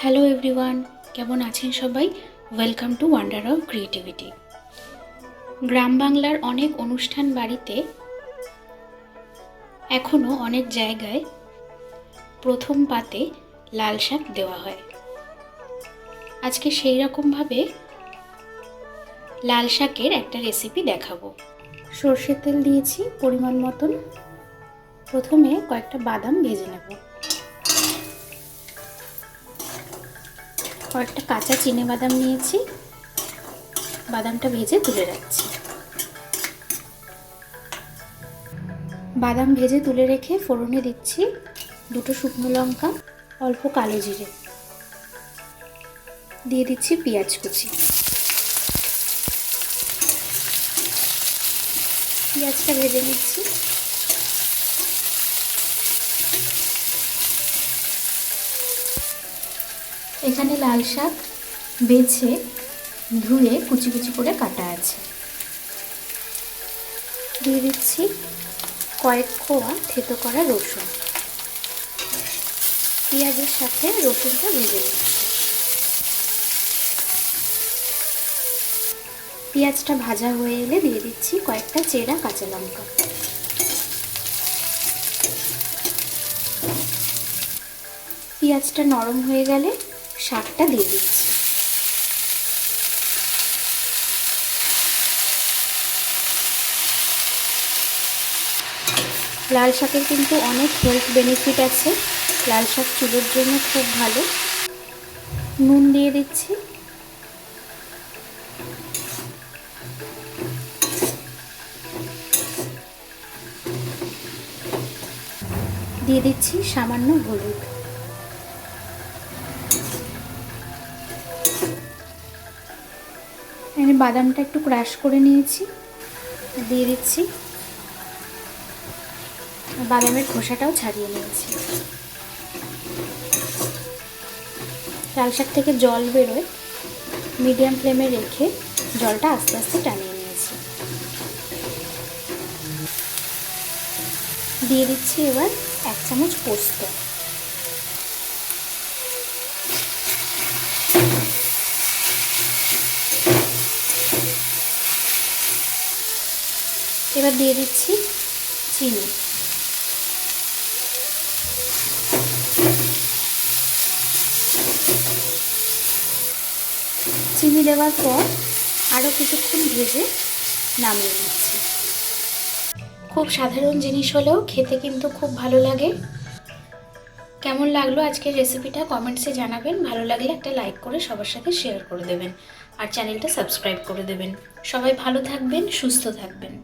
Hello everyone, কেমন আছেন সবাই? Welcome to wonder of creativity. গ্রাম বাংলার অনেক অনুষ্ঠান বাড়িতে এখনও অনেক জায়গায় প্রথম পাতে লাল শাক দেওয়া হয়। আজকে সেই রকমভাবে লাল শাকের একটা রেসিপি দেখাবো। সর্ষের তেল দিয়েছি পরিমাণ মতন। প্রথমে কয়েকটা বাদাম ভেজে নেব। কয়েকটা কাঁচা চিনে বাদাম নিয়েছি, বাদামটা ভেজে তুলে রাখছি। বাদাম ভেজে তুলে রেখে ফোড়নে দিচ্ছি দুটো শুকনো লঙ্কা, অল্প কালো জিরে, দিয়ে দিচ্ছি পেঁয়াজ কুচি। পেঁয়াজটা ভেজে নিচ্ছি। এখানে লাল শাক বেছে ধুয়ে কুচি কুচি করে কাটা আছে। দিয়ে দিচ্ছি কয়েক কোয়া থেতো করা রসুন। পেঁয়াজের সাথে রসুনটা ভেজে নিচ্ছি। পেঁয়াজটা ভাজা হয়ে এলে দিয়ে দিচ্ছি কয়েকটা চেরা কাঁচা লঙ্কা। পেঁয়াজটা নরম হয়ে গেলে শাকটা দিয়ে দিচ্ছি। লাল শাকের কিন্তু অনেক হেলথ বেনিফিট আছে। লাল শাক চুলের জন্য খুব ভালো। নুন দিয়ে দিচ্ছি। দিয়ে দিচ্ছি সামান্য হলুদ। আমি বাদামটা একটু ক্রাশ করে নিয়েছি, দিয়ে দিচ্ছি। বাদামের খোসাটাও ছাড়িয়ে নিয়েছি। লাল শাক থেকে জল বেরোয়, মিডিয়াম ফ্লেমে রেখে জলটা আস্তে আস্তে টানিয়ে নিয়েছি। দিয়ে দিচ্ছি এবার 1 চামচ পোস্ত। এবার দিয়ে দিচ্ছি চিনি। চিনি দেওয়ার পর আরও কিছুক্ষণ ভেজে নামিয়ে নিচ্ছি। খুব সাধারণ জিনিস হলেও খেতে কিন্তু খুব ভালো লাগে। কেমন লাগলো আজকের রেসিপিটা কমেন্টসে জানাবেন। ভালো লাগলে একটা লাইক করে সবার সাথে শেয়ার করে দেবেন আর চ্যানেলটা সাবস্ক্রাইব করে দেবেন। সবাই ভালো থাকবেন, সুস্থ থাকবেন।